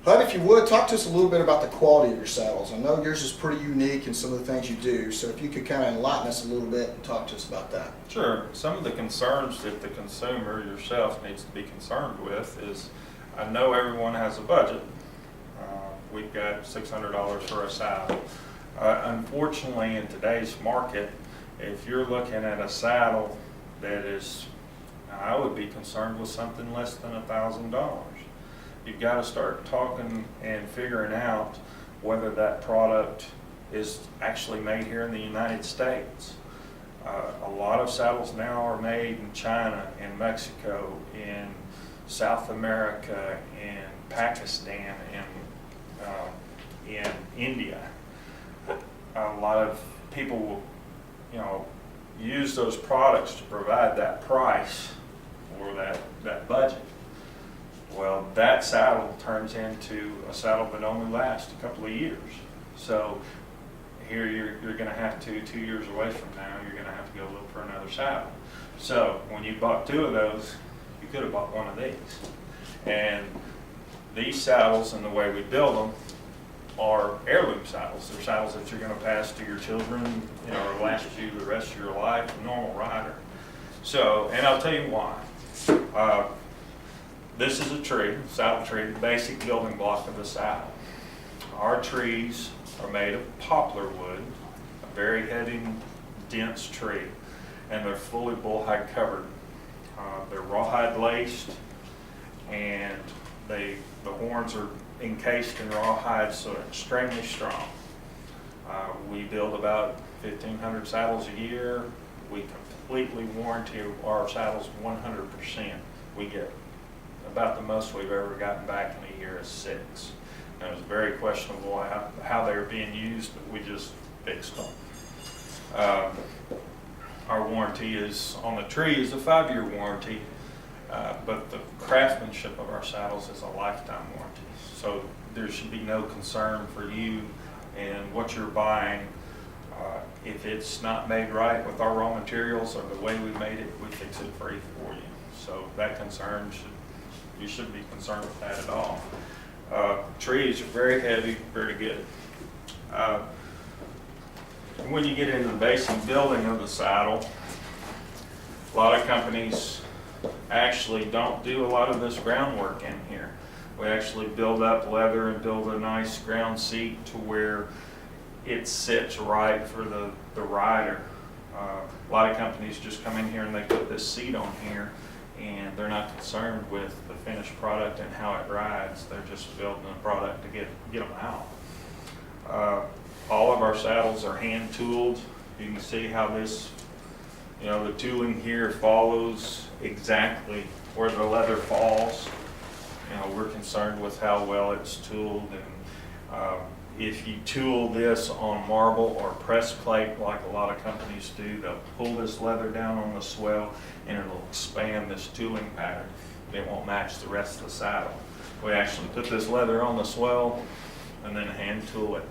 Hud, if you would, talk to us a little bit about the quality of your saddles. I know yours is pretty unique in some of the things you do, so if you could kind of enlighten us a little bit and talk to us about that. Sure. Some of the concerns that the consumer, yourself, needs to be concerned with is, I know everyone has a budget. We've got $600 for a saddle. Unfortunately, in today's market, if you're looking at a saddle that is, I would be concerned with something less than $1,000. You've got to start talking and figuring out whether that product is actually made here in the United States. A lot of saddles now are made in China, in Mexico, in South America, in Pakistan, in India. A lot of people will, use those products to provide that price or that budget. Well, that saddle turns into a saddle that only lasts a couple of years. So here you're going to have to, 2 years away from now, you're going to have to go look for another saddle. So when you bought 2 of those, you could have bought one of these. And these saddles, and the way we build them, are heirloom saddles. They're saddles that you're going to pass to your children, or last you the rest of your life, a normal rider. So, and I'll tell you why. This is a tree, saddle tree, the basic building block of the saddle. Our trees are made of poplar wood, a very heavy, dense tree, and they're fully bullhide covered. They're rawhide laced, and the horns are encased in rawhide, so they're extremely strong. We build about 1,500 saddles a year. We completely warranty our saddles 100%. We get about the most we've ever gotten back in a year is 6. And it was very questionable how they were being used, but we just fixed them. Our warranty is on the tree is a 5-year warranty, but the craftsmanship of our saddles is a lifetime warranty. So there should be no concern for you in what you're buying. If it's not made right with our raw materials or the way we made it, we fix it free for you. So that concern you shouldn't be concerned with that at all. Trees are very heavy, very good. When you get into the basic building of the saddle, a lot of companies actually don't do a lot of this groundwork in here. We actually build up leather and build a nice ground seat to where it sits right for the rider. A lot of companies just come in here and they put this seat on here, and they're not concerned with the finished product and how it rides. They're just building a product to get them out. All of our saddles are hand tooled. You can see how this, the tooling here follows exactly where the leather falls. We're concerned with how well it's tooled, and if you tool this on marble or press plate like a lot of companies do, they'll pull this leather down on the swell and it'll expand this tooling pattern. It won't match the rest of the saddle. We actually put this leather on the swell and then hand tool it.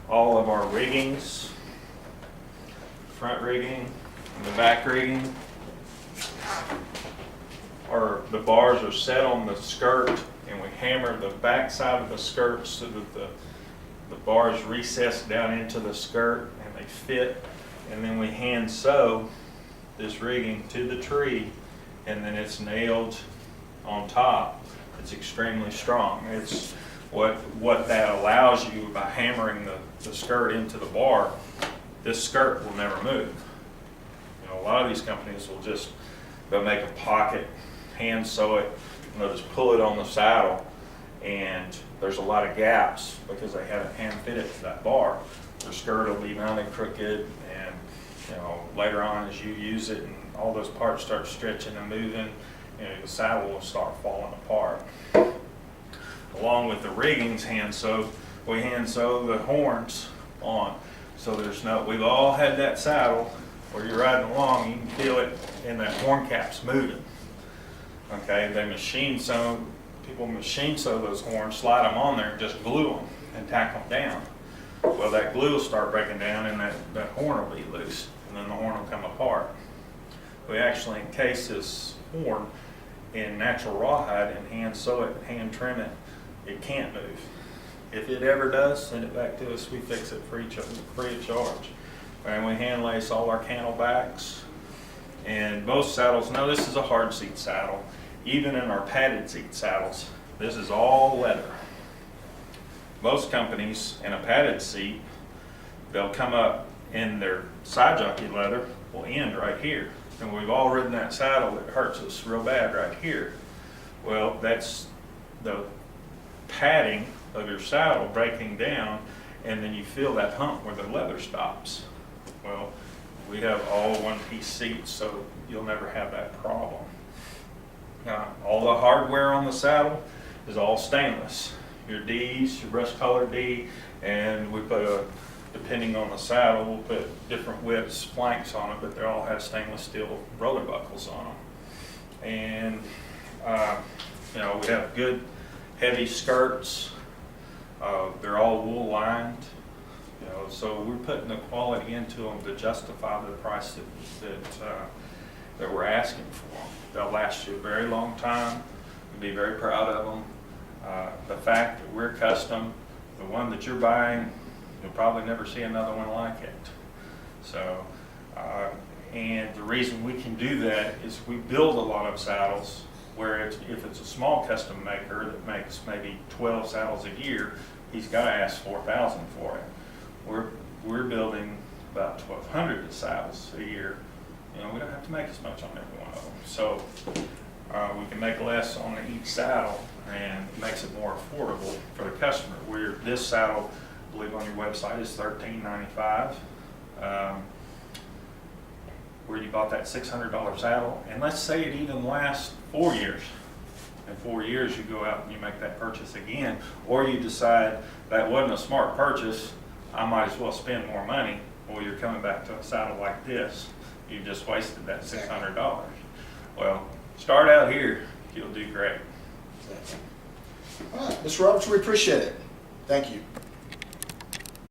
All of our riggings, front rigging and the back rigging, the bars are set on the skirt, and we hammer the back side of the skirt so that the bars recess down into the skirt and they fit, and then we hand sew this rigging to the tree, and then it's nailed on top. It's extremely strong. It's what that allows you by hammering the skirt into the bar. This skirt will never move. A lot of these companies will they'll make a pocket, hand sew it, and they'll just pull it on the saddle, and there's a lot of gaps because they haven't hand fit it to that bar. Their skirt will be mounted crooked, and later on as you use it and all those parts start stretching and moving, the saddle will start falling apart. Along with the riggings hand sewed, we hand sew the horns on. So we've all had that saddle where you're riding along, you can feel it and that horn cap's moving. Okay, people machine sew those horns, slide them on there and just glue them and tack them down. Well, that glue will start breaking down and that horn will be loose, and then the horn will come apart. We actually encase this horn in natural rawhide and hand sew it, hand trim it, it can't move. If it ever does, send it back to us, we fix it free of charge. And we hand lace all our cantle backs. And most saddles, now this is a hard seat saddle. Even in our padded seat saddles, this is all leather. Most companies in a padded seat, they'll come up in their side jockey leather will end right here. And we've all ridden that saddle, it hurts us real bad right here. Well, that's the padding of your saddle breaking down, and then you feel that hump where the leather stops. Well, we have all one-piece seats, so you'll never have that problem. All the hardware on the saddle is all stainless. Your D's, your brushed color D, and we put depending on the saddle, we'll put different widths, flanks on it, but they all have stainless steel roller buckles on them. And we have good heavy skirts. They're all wool lined. So we're putting the quality into them to justify the price that we're asking for. They'll last you a very long time. You'll be very proud of them. The fact that we're custom, the one that you're buying, you'll probably never see another one like it. So, and the reason we can do that is we build a lot of saddles where if it's a small custom maker that makes maybe 12 saddles a year, he's got to ask $4,000 for it. We're building about 1,200 saddles a year. We don't have to make as much on every one of them. So we can make less on each saddle, and it makes it more affordable for the customer. This saddle, I believe on your website, is $13.95. Where you bought that $600 saddle, and let's say it even lasts 4 years. In 4 years, you go out and you make that purchase again, or you decide that wasn't a smart purchase, I might as well spend more money, or you're coming back to a saddle like this. You just wasted that $600. Well, start out here, you'll do great. All right, Mr. Roberts, we appreciate it. Thank you.